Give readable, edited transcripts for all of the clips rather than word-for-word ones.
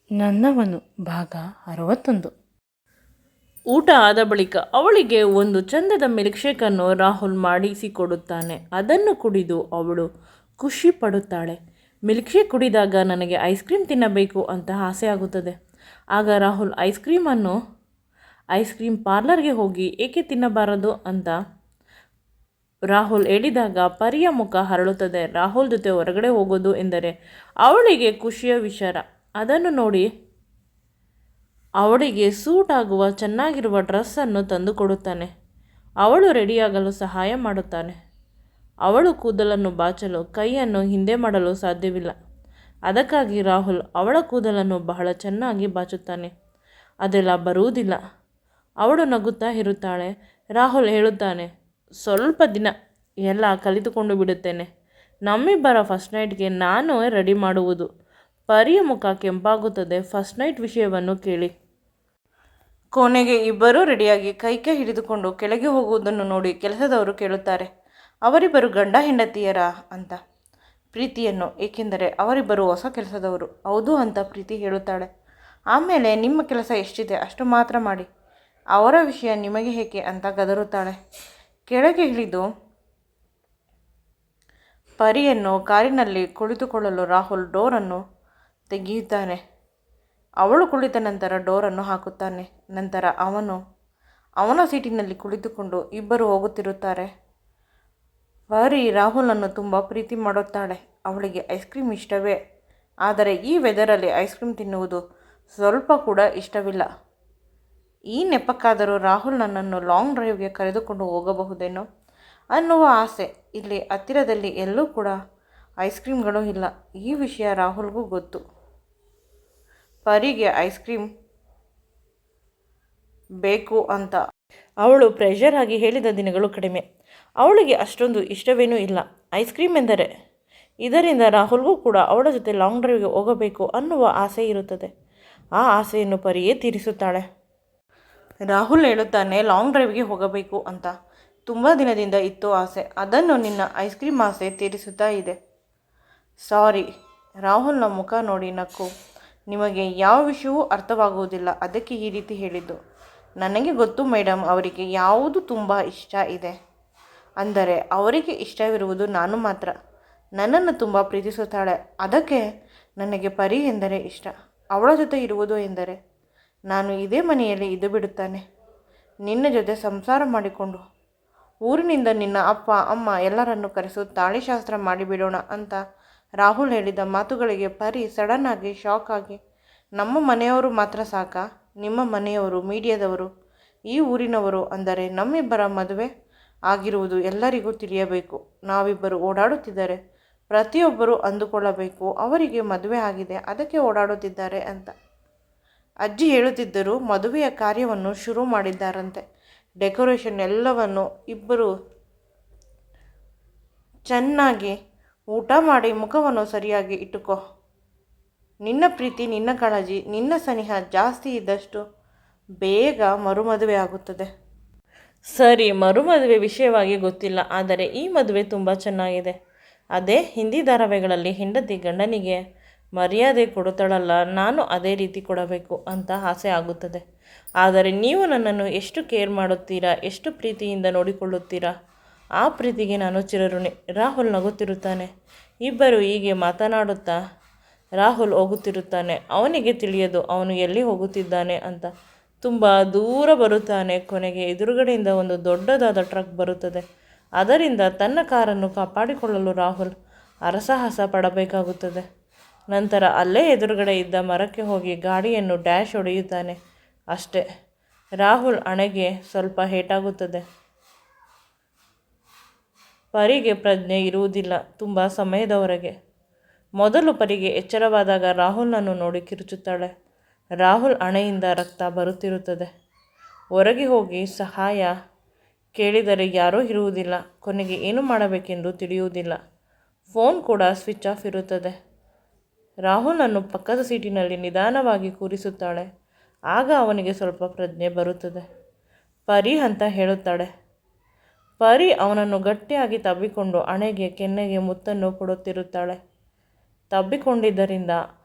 ನನ್ನವನು ಭಾಗ 61. ಊಟ ಆದ ಬಳಿಕ ಅವಳಿಗೆ ಒಂದು ಚಂದದ ಮಿಲ್ಕ್ ಶೇಕನ್ನು ರಾಹುಲ್ ಮಾಡಿಸಿಕೊಡುತ್ತಾನೆ. ಅದನ್ನು ಕುಡಿದು ಅವಳು ಖುಷಿ ಪಡುತ್ತಾಳೆ. ಮಿಲ್ಕ್ ಶೇಕ್ ಕುಡಿದಾಗ ನನಗೆ ಐಸ್ ಕ್ರೀಮ್ ತಿನ್ನಬೇಕು ಅಂತ ಆಸೆ ಆಗುತ್ತದೆ. ಆಗ ರಾಹುಲ್ ಐಸ್ ಕ್ರೀಮ್ ಪಾರ್ಲರ್ಗೆ ಹೋಗಿ ಏಕೆ ತಿನ್ನಬಾರದು ಅಂತ ರಾಹುಲ್ ಹೇಳಿದಾಗ ಪರಿಯ ಮುಖ ಹರಳುತ್ತದೆ. ರಾಹುಲ್ ಜೊತೆ ಹೊರಗಡೆ ಹೋಗೋದು ಎಂದರೆ ಅವಳಿಗೆ ಖುಷಿಯ ವಿಚಾರ. ಅದನ್ನು ನೋಡಿ ಅವಳಿಗೆ ಸೂಟ್ ಆಗುವ ಚೆನ್ನಾಗಿರುವ ಡ್ರೆಸ್ಸನ್ನು ತಂದುಕೊಡುತ್ತಾನೆ. ಅವಳು ರೆಡಿಯಾಗಲು ಸಹಾಯ ಮಾಡುತ್ತಾನೆ. ಅವಳು ಕೂದಲನ್ನು ಬಾಚಲು ಕೈಯನ್ನು ಹಿಂದೆ ಮಾಡಲು ಸಾಧ್ಯವಿಲ್ಲ. ಅದಕ್ಕಾಗಿ ರಾಹುಲ್ ಅವಳ ಕೂದಲನ್ನು ಬಹಳ ಚೆನ್ನಾಗಿ ಬಾಚುತ್ತಾನೆ. ಅದೆಲ್ಲ ಬರುವುದಿಲ್ಲ. ಅವಳು ನಗುತ್ತಾ ಇರುತ್ತಾಳೆ. ರಾಹುಲ್ ಹೇಳುತ್ತಾನೆ, ಸ್ವಲ್ಪ ದಿನ ಎಲ್ಲ ಕಲಿತುಕೊಂಡು ಬಿಡುತ್ತೇನೆ. ನಮ್ಮಿಬ್ಬರ ಫಸ್ಟ್ ನೈಟ್ಗೆ ನಾನು ರೆಡಿ ಮಾಡುವುದು. ಪರಿಯ ಮುಖ ಕೆಂಪಾಗುತ್ತದೆ. ಫಸ್ಟ್ ನೈಟ್ ವಿಷಯವನ್ನು ಕೇಳಿ ಕೊನೆಗೆ ಇಬ್ಬರೂ ರೆಡಿಯಾಗಿ ಕೈ ಹಿಡಿದುಕೊಂಡು ಕೆಳಗೆ ಹೋಗುವುದನ್ನು ನೋಡಿ ಕೆಲಸದವರು ಕೇಳುತ್ತಾರೆ, ಅವರಿಬ್ಬರು ಗಂಡ ಹೆಂಡತಿಯರ ಅಂತ ಪ್ರೀತಿಯನ್ನು. ಏಕೆಂದರೆ ಅವರಿಬ್ಬರು ಹೊಸ ಕೆಲಸದವರು. ಹೌದು ಅಂತ ಪ್ರೀತಿ ಹೇಳುತ್ತಾಳೆ. ಆಮೇಲೆ ನಿಮ್ಮ ಕೆಲಸ ಎಷ್ಟಿದೆ ಅಷ್ಟು ಮಾತ್ರ ಮಾಡಿ, ಅವರ ವಿಷಯ ನಿಮಗೆ ಏಕೆ ಅಂತ ಗದರುತ್ತಾಳೆ. ಕೆಳಗೆ ಇಳಿದು ಪರಿಯನ್ನು ಕಾರಿನಲ್ಲಿ ಕುಳಿತುಕೊಳ್ಳಲು ರಾಹುಲ್ ಡೋರನ್ನು ತೆಗೆಯುತ್ತಾನೆ. ಅವಳು ಕುಳಿತ ನಂತರ ಡೋರನ್ನು ಹಾಕುತ್ತಾನೆ. ನಂತರ ಅವನ ಸೀಟಿನಲ್ಲಿ ಕುಳಿತುಕೊಂಡು ಇಬ್ಬರು ಹೋಗುತ್ತಿರುತ್ತಾರೆ. ಪರಿ ರಾಹುಲನ್ನು ತುಂಬ ಪ್ರೀತಿ ಮಾಡುತ್ತಾಳೆ. ಅವಳಿಗೆ ಐಸ್ ಕ್ರೀಮ್ ಇಷ್ಟವೇ, ಆದರೆ ಈ ವೆದರಲ್ಲಿ ಐಸ್ ಕ್ರೀಮ್ ತಿನ್ನುವುದು ಸ್ವಲ್ಪ ಕೂಡ ಇಷ್ಟವಿಲ್ಲ. ಈ ನೆಪಕ್ಕಾದರೂ ರಾಹುಲ್ ನನ್ನನ್ನು ಲಾಂಗ್ ಡ್ರೈವ್ಗೆ ಕರೆದುಕೊಂಡು ಹೋಗಬಹುದೇನೋ ಅನ್ನುವ ಆಸೆ. ಇಲ್ಲಿ ಹತ್ತಿರದಲ್ಲಿ ಎಲ್ಲೂ ಕೂಡ ಐಸ್ ಕ್ರೀಮ್ಗಳು ಇಲ್ಲ. ಈ ವಿಷಯ ರಾಹುಲ್ಗೂ ಗೊತ್ತು. ಪರಿಗೆ ಐಸ್ ಕ್ರೀಮ್ ಬೇಕು ಅಂತ ಅವಳು ಪ್ರೆಷರ್ ಆಗಿ ಹೇಳಿದ ದಿನಗಳು ಕಡಿಮೆ. ಅವಳಿಗೆ ಅಷ್ಟೊಂದು ಇಷ್ಟವೇನೂ ಇಲ್ಲ ಐಸ್ ಕ್ರೀಮ್ ಎಂದರೆ. ಇದರಿಂದ ರಾಹುಲ್ಗೂ ಕೂಡ ಅವಳ ಜೊತೆ ಲಾಂಗ್ ಡ್ರೈವ್ಗೆ ಹೋಗಬೇಕು ಅನ್ನುವ ಆಸೆ ಇರುತ್ತದೆ. ಆ ಆಸೆಯನ್ನು ಪರಿಯೇ ತೀರಿಸುತ್ತಾಳೆ. ರಾಹುಲ್ ಹೇಳುತ್ತಾನೆ, ಲಾಂಗ್ ಡ್ರೈವ್ಗೆ ಹೋಗಬೇಕು ಅಂತ ತುಂಬ ದಿನದಿಂದ ಇತ್ತು ಆಸೆ. ಅದನ್ನು ನಿನ್ನ ಐಸ್ ಕ್ರೀಮ್ ಆಸೆ ತೀರಿಸುತ್ತಾ ಇದೆ. ಸಾರಿ. ರಾಹುಲ್ನ ಮುಖ ನೋಡಿ ನಕ್ಕು. ನಿಮಗೆ ಯಾವ ವಿಷಯವೂ ಅರ್ಥವಾಗುವುದಿಲ್ಲ, ಅದಕ್ಕೆ ಈ ರೀತಿ ಹೇಳಿದ್ದು. ನನಗೆ ಗೊತ್ತು ಮೇಡಮ್, ಅವರಿಗೆ ಯಾವುದು ತುಂಬ ಇಷ್ಟ ಇದೆ. ಅಂದರೆ ಅವರಿಗೆ ಇಷ್ಟವಿರುವುದು ನಾನು ಮಾತ್ರ. ನನ್ನನ್ನು ತುಂಬ ಪ್ರೀತಿಸುತ್ತಾಳೆ. ಅದಕ್ಕೆ ನನಗೆ ಪರಿ ಎಂದರೆ ಇಷ್ಟ. ಅವಳ ಜೊತೆ ಇರುವುದು ಎಂದರೆ ನಾನು ಇದೇ ಮನೆಯಲ್ಲಿ ಇದ್ದು ಬಿಡುತ್ತಾನೆ. ನಿನ್ನ ಜೊತೆ ಸಂಸಾರ ಮಾಡಿಕೊಂಡು ಊರಿನಿಂದ ನಿನ್ನ ಅಪ್ಪ ಅಮ್ಮ ಎಲ್ಲರನ್ನು ಕರೆಸು, ತಾಳಿಶಾಸ್ತ್ರ ಮಾಡಿಬಿಡೋಣ ಅಂತ ರಾಹುಲ್ ಹೇಳಿದ ಮಾತುಗಳಿಗೆ ಪರಿ ಸಡನ್ ಆಗಿ ಶಾಕ್ ಆಗಿ, ನಮ್ಮ ಮನೆಯವರು ಮಾತ್ರ ಸಾಕಾ? ನಿಮ್ಮ ಮನೆಯವರು, ಮೀಡಿಯಾದವರು, ಈ ಊರಿನವರು, ಅಂದರೆ ನಮ್ಮಿಬ್ಬರ ಮದುವೆ ಆಗಿರುವುದು ಎಲ್ಲರಿಗೂ ತಿಳಿಯಬೇಕು. ನಾವಿಬ್ಬರು ಓಡಾಡುತ್ತಿದ್ದರೆ ಪ್ರತಿಯೊಬ್ಬರು ಅಂದುಕೊಳ್ಳಬೇಕು ಅವರಿಗೆ ಮದುವೆ ಆಗಿದೆ, ಅದಕ್ಕೆ ಓಡಾಡುತ್ತಿದ್ದಾರೆ ಅಂತ. ಅಜ್ಜಿ ಹೇಳುತ್ತಿದ್ದರು, ಮದುವೆಯ ಕಾರ್ಯವನ್ನು ಶುರು ಮಾಡಿದ್ದಾರಂತೆ. ಡೆಕೋರೇಷನ್ ಎಲ್ಲವನ್ನು ಇಬ್ಬರು ಚೆನ್ನಾಗಿ ಊಟ ಮಾಡಿ ಮುಖವನ್ನು ಸರಿಯಾಗಿ ಇಟ್ಟುಕೋ. ನಿನ್ನ ಪ್ರೀತಿ, ನಿನ್ನ ಕಾಳಜಿ, ನಿನ್ನ ಸನಿಹ ಜಾಸ್ತಿ ಇದ್ದಷ್ಟು ಬೇಗ ಮರುಮದುವೆ ಆಗುತ್ತದೆ. ಸರಿ, ಮರುಮದುವೆ ವಿಷಯವಾಗಿ ಗೊತ್ತಿಲ್ಲ, ಆದರೆ ಈ ಮದುವೆ ತುಂಬ ಚೆನ್ನಾಗಿದೆ. ಅದೇ ಹಿಂದಿ ಧಾರಾವಾಹಿಗಳಲ್ಲಿ ಹೆಂಡತಿ ಗಂಡನಿಗೆ ಮರ್ಯಾದೆ ಕೊಡುತ್ತಾಳಲ್ಲ, ನಾನು ಅದೇ ರೀತಿ ಕೊಡಬೇಕು ಅಂತ ಆಸೆ ಆಗುತ್ತದೆ. ಆದರೆ ನೀವು ನನ್ನನ್ನು ಎಷ್ಟು ಕೇರ್ ಮಾಡುತ್ತೀರಾ, ಎಷ್ಟು ಪ್ರೀತಿಯಿಂದ ನೋಡಿಕೊಳ್ಳುತ್ತೀರಾ, ಆ ಪ್ರೀತಿಗೆ ನಾನು ಚಿರಋಣಿ. ರಾಹುಲ್ ನಗುತ್ತಿರುತ್ತಾನೆ. ಇಬ್ಬರು ಹೀಗೆ ಮಾತನಾಡುತ್ತಾ ರಾಹುಲ್ ಹೋಗುತ್ತಿರುತ್ತಾನೆ. ಅವನಿಗೆ ತಿಳಿಯದು ಅವನು ಎಲ್ಲಿ ಹೋಗುತ್ತಿದ್ದಾನೆ ಅಂತ. ತುಂಬ ದೂರ ಬರುತ್ತಾನೆ. ಕೊನೆಗೆ ಎದುರುಗಡೆಯಿಂದ ಒಂದು ದೊಡ್ಡದಾದ ಟ್ರಕ್ ಬರುತ್ತದೆ. ಅದರಿಂದ ತನ್ನ ಕಾರನ್ನು ಕಾಪಾಡಿಕೊಳ್ಳಲು ರಾಹುಲ್ ಹರಸಾಹಸ ಪಡಬೇಕಾಗುತ್ತದೆ. ನಂತರ ಅಲ್ಲೇ ಎದುರುಗಡೆ ಇದ್ದ ಮರಕ್ಕೆ ಹೋಗಿ ಗಾಡಿಯನ್ನು ಡ್ಯಾಶ್ ಹೊಡೆಯುತ್ತಾನೆ. ಅಷ್ಟೇ, ರಾಹುಲ್ ಹಣೆಗೆ ಸ್ವಲ್ಪ ಏಟಾಗುತ್ತದೆ. ಪರಿಗೆ ಪ್ರಜ್ಞೆ ಇರುವುದಿಲ್ಲ ತುಂಬ ಸಮಯದವರೆಗೆ. ಮೊದಲು ಪರಿಗೆ ಎಚ್ಚರವಾದಾಗ ರಾಹುಲ್ನನ್ನು ನೋಡಿ ಕಿರುಚುತ್ತಾಳೆ. ರಾಹುಲ್ ಹಣೆಯಿಂದ ರಕ್ತ ಬರುತ್ತಿರುತ್ತದೆ. ಹೊರಗೆ ಹೋಗಿ ಸಹಾಯ ಕೇಳಿದರೆ ಯಾರೂ ಇರುವುದಿಲ್ಲ. ಕೊನೆಗೆ ಏನು ಮಾಡಬೇಕೆಂದು ತಿಳಿಯುವುದಿಲ್ಲ. ಫೋನ್ ಕೂಡ ಸ್ವಿಚ್ ಆಫ್ ಇರುತ್ತದೆ. ರಾಹುಲ್ನನ್ನು ಪಕ್ಕದ ಸೀಟಿನಲ್ಲಿ ನಿಧಾನವಾಗಿ ಕೂರಿಸುತ್ತಾಳೆ. ಆಗ ಅವನಿಗೆ ಸ್ವಲ್ಪ ಪ್ರಜ್ಞೆ ಬರುತ್ತದೆ. ಪರಿ ಅಂತ ಹೇಳುತ್ತಾಳೆ. ಪರಿ ಅವನನ್ನು ಗಟ್ಟಿಯಾಗಿ ತಬ್ಬಿಕೊಂಡು ಹಣೆಗೆ ಕೆನ್ನೆಗೆ ಮುತ್ತನ್ನು ಕೊಡುತ್ತಿರುತ್ತಾಳೆ. ತಬ್ಬಿಕೊಂಡಿದ್ದರಿಂದ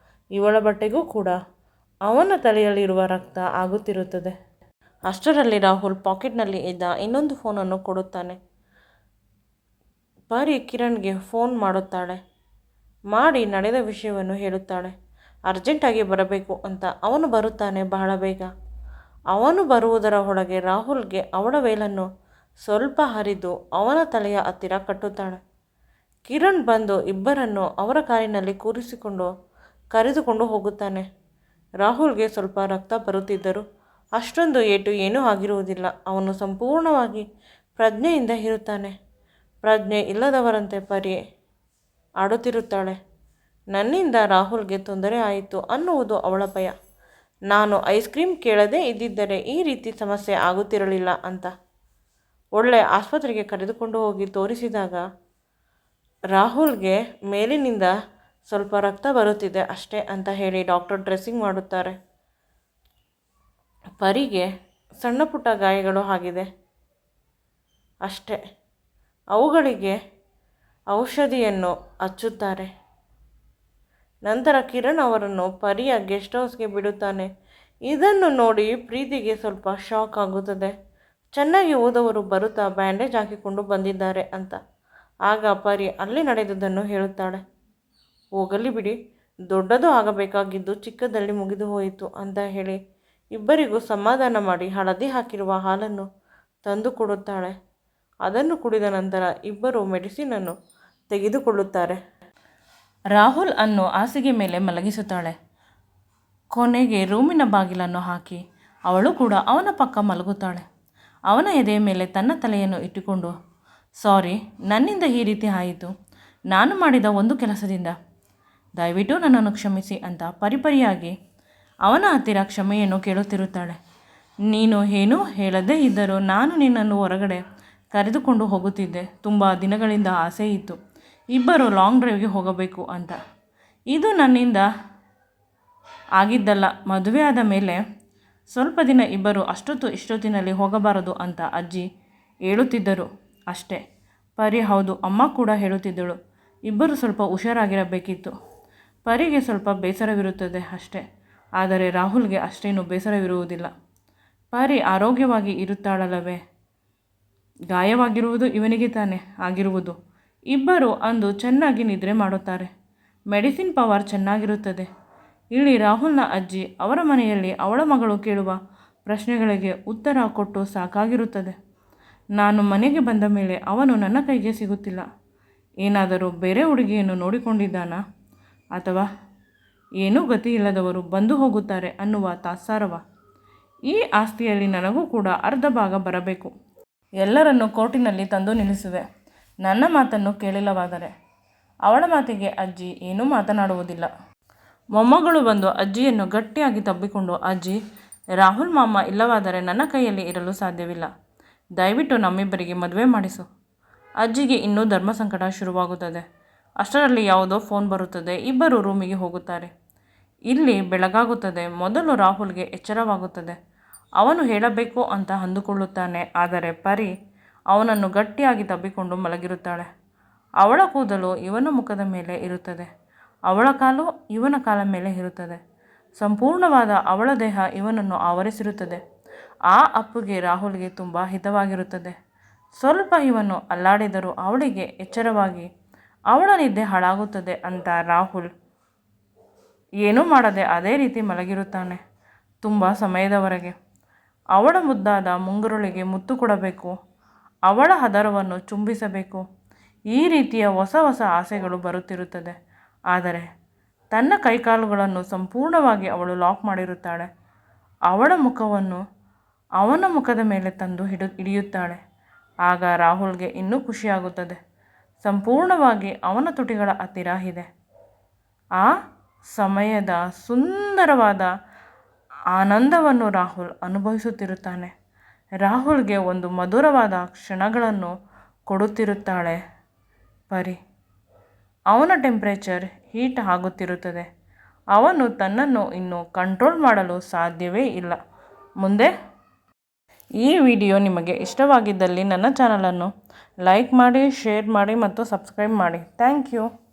ಇವಳ ಬಟ್ಟೆಗೂ ಕೂಡ ಅವನ ತಲೆಯಲ್ಲಿರುವ ರಕ್ತ ಆಗುತ್ತಿರುತ್ತದೆ. ಅಷ್ಟರಲ್ಲಿ ರಾಹುಲ್ ಪಾಕೆಟ್ನಲ್ಲಿ ಇದ್ದ ಇನ್ನೊಂದು ಫೋನನ್ನು ಕೊಡುತ್ತಾನೆ. ಪರಿ ಕಿರಣ್ಗೆ ಫೋನ್ ಮಾಡುತ್ತಾಳೆ. ಮಾಡಿ ನಡೆದ ವಿಷಯವನ್ನು ಹೇಳುತ್ತಾಳೆ. ಅರ್ಜೆಂಟಾಗಿ ಬರಬೇಕು ಅಂತ. ಅವನು ಬರುತ್ತಾನೆ ಬಹಳ ಬೇಗ. ಅವನು ಬರುವುದರ ಒಳಗೆ ರಾಹುಲ್ಗೆ ಅವಳ ವೇಲನ್ನು ಸ್ವಲ್ಪ ಹರಿದು ಅವನ ತಲೆಯ ಹತ್ತಿರ ಕಟ್ಟುತ್ತಾಳೆ. ಕಿರಣ್ ಬಂದು ಇಬ್ಬರನ್ನು ಅವರ ಕಾರಿನಲ್ಲಿ ಕೂರಿಸಿಕೊಂಡು ಕರೆದುಕೊಂಡು ಹೋಗುತ್ತಾನೆ. ರಾಹುಲ್ಗೆ ಸ್ವಲ್ಪ ರಕ್ತ ಬರುತ್ತಿದ್ದರೂ ಅಷ್ಟೊಂದು ಏಟು ಏನೂ ಆಗಿರುವುದಿಲ್ಲ. ಅವನು ಸಂಪೂರ್ಣವಾಗಿ ಪ್ರಜ್ಞೆಯಿಂದ ಇರುತ್ತಾನೆ. ಪ್ರಜ್ಞೆ ಇಲ್ಲದವರಂತೆ ಪರಿ ಆಡುತ್ತಿರುತ್ತಾಳೆ. ನನ್ನಿಂದ ರಾಹುಲ್ಗೆ ತೊಂದರೆ ಆಯಿತು ಅನ್ನುವುದು ಅವಳ ಭಯ. ನಾನು ಐಸ್ ಕ್ರೀಮ್ ಕೇಳದೇ ಇದ್ದಿದ್ದರೆ ಈ ರೀತಿ ಸಮಸ್ಯೆ ಆಗುತ್ತಿರಲಿಲ್ಲ ಅಂತ. ಒಳ್ಳೆ ಆಸ್ಪತ್ರೆಗೆ ಕರೆದುಕೊಂಡು ಹೋಗಿ ತೋರಿಸಿದಾಗ ರಾಹುಲ್ಗೆ ಮೇಲಿನಿಂದ ಸ್ವಲ್ಪ ರಕ್ತ ಬರುತ್ತಿದೆ ಅಷ್ಟೇ ಅಂತ ಹೇಳಿ ಡಾಕ್ಟರ್ ಡ್ರೆಸ್ಸಿಂಗ್ ಮಾಡುತ್ತಾರೆ. ಪರಿಗೆ ಸಣ್ಣ ಪುಟ್ಟ ಗಾಯಗಳು ಆಗಿದೆ ಅಷ್ಟೇ. ಅವುಗಳಿಗೆ ಔಷಧಿಯನ್ನು ಹಚ್ಚುತ್ತಾರೆ. ನಂತರ ಕಿರಣ್ ಅವರನ್ನು ಪರಿಯ ಗೆಸ್ಟ್ ಹೌಸ್ಗೆ ಬಿಡುತ್ತಾನೆ. ಇದನ್ನು ನೋಡಿ ಪ್ರೀತಿಗೆ ಸ್ವಲ್ಪ ಶಾಕ್ ಆಗುತ್ತದೆ. ಚೆನ್ನಾಗಿ ಓದವರು ಬರುತ್ತಾ ಬ್ಯಾಂಡೇಜ್ ಹಾಕಿಕೊಂಡು ಬಂದಿದ್ದಾರೆ ಅಂತ. ಆಗ ಪರಿ ಅಲ್ಲಿ ನಡೆದುದನ್ನು ಹೇಳುತ್ತಾಳೆ. ಹೋಗಲಿ ಬಿಡಿ, ದೊಡ್ಡದು ಆಗಬೇಕಾಗಿದ್ದು ಚಿಕ್ಕದಲ್ಲಿ ಮುಗಿದು ಹೋಯಿತು ಅಂತ ಹೇಳಿ ಇಬ್ಬರಿಗೂ ಸಮಾಧಾನ ಮಾಡಿ ಹಳದಿ ಹಾಕಿರುವ ಹಾಲನ್ನು ತಂದು ಕೊಡುತ್ತಾಳೆ. ಅದನ್ನು ಕುಡಿದ ನಂತರ ಇಬ್ಬರು ಮೆಡಿಸಿನನ್ನು ತೆಗೆದುಕೊಳ್ಳುತ್ತಾರೆ. ರಾಹುಲ್ ಅನ್ನು ಹಾಸಿಗೆ ಮೇಲೆ ಮಲಗಿಸುತ್ತಾಳೆ. ಕೊನೆಗೆ ರೂಮಿನ ಬಾಗಿಲನ್ನು ಹಾಕಿ ಅವಳು ಕೂಡ ಅವನ ಪಕ್ಕ ಮಲಗುತ್ತಾಳೆ. ಅವನ ಎದೆಯ ಮೇಲೆ ತನ್ನ ತಲೆಯನ್ನು ಇಟ್ಟುಕೊಂಡು, ಸಾರಿ, ನನ್ನಿಂದ ಈ ರೀತಿ ಆಯಿತು. ನಾನು ಮಾಡಿದ ಒಂದು ಕೆಲಸದಿಂದ ದಯವಿಟ್ಟು ನನ್ನನ್ನು ಕ್ಷಮಿಸಿ ಅಂತ ಪರಿಪರಿಯಾಗಿ ಅವನ ಹತ್ತಿರ ಕ್ಷಮೆಯನ್ನು ಕೇಳುತ್ತಿರುತ್ತಾಳೆ. ನೀನು ಏನೂ ಹೇಳದೇ ಇದ್ದರೂ ನಾನು ನಿನ್ನನ್ನು ಹೊರಗಡೆ ಕರೆದುಕೊಂಡು ಹೋಗುತ್ತಿದ್ದೆ. ತುಂಬ ದಿನಗಳಿಂದ ಆಸೆ ಇತ್ತು ಇಬ್ಬರು ಲಾಂಗ್ ಡ್ರೈವ್ಗೆ ಹೋಗಬೇಕು ಅಂತ. ಇದು ನನ್ನಿಂದ ಆಗಿದ್ದಲ್ಲ. ಮದುವೆ ಆದ ಮೇಲೆ ಸ್ವಲ್ಪ ದಿನ ಇಬ್ಬರು ಇಷ್ಟೊತ್ತಿನಲ್ಲಿ ಹೋಗಬಾರದು ಅಂತ ಅಜ್ಜಿ ಹೇಳುತ್ತಿದ್ದರು ಅಷ್ಟೇ. ಪರಿ ಹೌದು, ಅಮ್ಮ ಕೂಡ ಹೇಳುತ್ತಿದ್ದಳು ಇಬ್ಬರು ಸ್ವಲ್ಪ ಹುಷಾರಾಗಿರಬೇಕಿತ್ತು. ಪರಿಗೆ ಸ್ವಲ್ಪ ಬೇಸರವಿರುತ್ತದೆ ಅಷ್ಟೇ. ಆದರೆ ರಾಹುಲ್ಗೆ ಅಷ್ಟೇನು ಬೇಸರವಿರುವುದಿಲ್ಲ. ಪರಿ ಆರೋಗ್ಯವಾಗಿ ಇರುತ್ತಾಳಲ್ಲವೇ? ಗಾಯವಾಗಿರುವುದು ಇವನಿಗೆ ತಾನೇ ಆಗಿರುವುದು. ಇಬ್ಬರು ಅಂದು ಚೆನ್ನಾಗಿ ನಿದ್ರೆ ಮಾಡುತ್ತಾರೆ. ಮೆಡಿಸಿನ್ ಪವರ್ ಚೆನ್ನಾಗಿರುತ್ತದೆ. ಇಲ್ಲಿ ರಾಹುಲ್ನ ಅಜ್ಜಿ ಅವರ ಮನೆಯಲ್ಲಿ ಅವಳ ಮಗಳು ಕೇಳುವ ಪ್ರಶ್ನೆಗಳಿಗೆ ಉತ್ತರ ಕೊಟ್ಟು ಸಾಕಾಗಿರುತ್ತದೆ. ನಾನು ಮನೆಗೆ ಬಂದ ಮೇಲೆ ಅವನು ನನ್ನ ಕೈಗೆ ಸಿಗುತ್ತಿಲ್ಲ. ಏನಾದರೂ ಬೇರೆ ಹುಡುಗಿಯನ್ನು ನೋಡಿಕೊಂಡಿದ್ದಾನಾ? ಅಥವಾ ಏನೂ ಗತಿ ಇಲ್ಲದವರು ಬಂದು ಹೋಗುತ್ತಾರೆ ಅನ್ನುವ ತಾತ್ಸಾರವ? ಈ ಆಸ್ತಿಯಲ್ಲಿ ನನಗೂ ಕೂಡ ಅರ್ಧ ಭಾಗ ಬರಬೇಕು. ಎಲ್ಲರನ್ನು ಕೋರ್ಟಿನಲ್ಲಿ ತಂದು ನಿಲ್ಲಿಸುವೆ. ನನ್ನ ಮಾತನ್ನು ಕೇಳಿಲ್ಲವಾದರೆ. ಅವಳ ಮಾತಿಗೆ ಅಜ್ಜಿ ಏನೂ ಮಾತನಾಡುವುದಿಲ್ಲ. ಮೊಮ್ಮಗಳು ಬಂದು ಅಜ್ಜಿಯನ್ನು ಗಟ್ಟಿಯಾಗಿ ತಬ್ಬಿಕೊಂಡು, ಅಜ್ಜಿ, ರಾಹುಲ್ ಮಾಮ ಇಲ್ಲವಾದರೆ ನನ್ನ ಕೈಯಲ್ಲಿ ಇರಲು ಸಾಧ್ಯವಿಲ್ಲ. ದಯವಿಟ್ಟು ನಮ್ಮಿಬ್ಬರಿಗೆ ಮದುವೆ ಮಾಡಿಸು. ಅಜ್ಜಿಗೆ ಇನ್ನೂ ಧರ್ಮ ಸಂಕಟ ಶುರುವಾಗುತ್ತದೆ. ಅಷ್ಟರಲ್ಲಿ ಯಾವುದೋ ಫೋನ್ ಬರುತ್ತದೆ. ಇಬ್ಬರು ರೂಮಿಗೆ ಹೋಗುತ್ತಾರೆ. ಇಲ್ಲಿ ಬೆಳಗಾಗುತ್ತದೆ. ಮೊದಲು ರಾಹುಲ್ಗೆ ಎಚ್ಚರವಾಗುತ್ತದೆ. ಅವನು ಹೇಳಬೇಕು ಅಂತ ಅಂದುಕೊಳ್ಳುತ್ತಾನೆ. ಆದರೆ ಪರಿ ಅವನನ್ನು ಗಟ್ಟಿಯಾಗಿ ತಬ್ಬಿಕೊಂಡು ಮಲಗಿರುತ್ತಾಳೆ. ಅವಳ ಕೂದಲು ಇವನ ಮುಖದ ಮೇಲೆ ಇರುತ್ತದೆ. ಅವಳ ಕಾಲು ಇವನ ಕಾಲ ಮೇಲೆ ಇರುತ್ತದೆ. ಸಂಪೂರ್ಣವಾದ ಅವಳ ದೇಹ ಇವನನ್ನು ಆವರಿಸಿರುತ್ತದೆ. ಆ ಅಪ್ಪುಗೆ ರಾಹುಲ್ಗೆ ತುಂಬ ಹಿತವಾಗಿರುತ್ತದೆ. ಸ್ವಲ್ಪ ಇವನು ಅಲ್ಲಾಡಿದರೂ ಅವಳಿಗೆ ಎಚ್ಚರವಾಗಿ ಅವಳ ನಿದ್ದೆ ಹಾಳಾಗುತ್ತದೆ ಅಂತ ರಾಹುಲ್ ಏನೂ ಮಾಡದೆ ಅದೇ ರೀತಿ ಮಲಗಿರುತ್ತಾನೆ ತುಂಬ ಸಮಯದವರೆಗೆ. ಅವಳ ಮುದ್ದಾದ ಮುಂಗುರುಳಿಗೆ ಮುತ್ತು ಕೊಡಬೇಕು. ಅವಳ ಹದರವನ್ನು ಚುಂಬಿಸಬೇಕು. ಈ ರೀತಿಯ ಹೊಸ ಹೊಸ ಆಸೆಗಳು ಬರುತ್ತಿರುತ್ತದೆ. ಆದರೆ ತನ್ನ ಕೈಕಾಲುಗಳನ್ನು ಸಂಪೂರ್ಣವಾಗಿ ಅವಳು ಲಾಕ್ ಮಾಡಿರುತ್ತಾಳೆ. ಅವಳ ಮುಖವನ್ನು ಅವನ ಮುಖದ ಮೇಲೆ ತಂದು ಹಿಡಿಯುತ್ತಾಳೆ. ಆಗ ರಾಹುಲ್ಗೆ ಇನ್ನೂ ಖುಷಿಯಾಗುತ್ತದೆ. ಸಂಪೂರ್ಣವಾಗಿ ಅವನ ತುಟಿಗಳ ಹತ್ತಿರ ಇದೆ. ಆ ಸಮಯದ ಸುಂದರವಾದ ಆನಂದವನ್ನು ರಾಹುಲ್ ಅನುಭವಿಸುತ್ತಿರುತ್ತಾನೆ. ರಾಹುಲ್ಗೆ ಒಂದು ಮಧುರವಾದ ಕ್ಷಣಗಳನ್ನು ಕೊಡುತ್ತಿರುತ್ತಾಳೆ ಪರಿ. ಅವನ ಟೆಂಪ್ರೇಚರ್ ಹೀಟ್ ಆಗುತ್ತಿರುತ್ತದೆ. ಅವನು ತನ್ನನ್ನು ಇನ್ನು ಕಂಟ್ರೋಲ್ ಮಾಡಲು ಸಾಧ್ಯವೇ ಇಲ್ಲ. ಮುಂದೆ ಈ ವಿಡಿಯೋ ನಿಮಗೆ ಇಷ್ಟವಾಗಿದ್ದಲ್ಲಿ ನನ್ನ ಚಾನಲನ್ನು ಲೈಕ್ ಮಾಡಿ, ಶೇರ್ ಮಾಡಿ ಮತ್ತು ಸಬ್ಸ್ಕ್ರೈಬ್ ಮಾಡಿ. Thank you.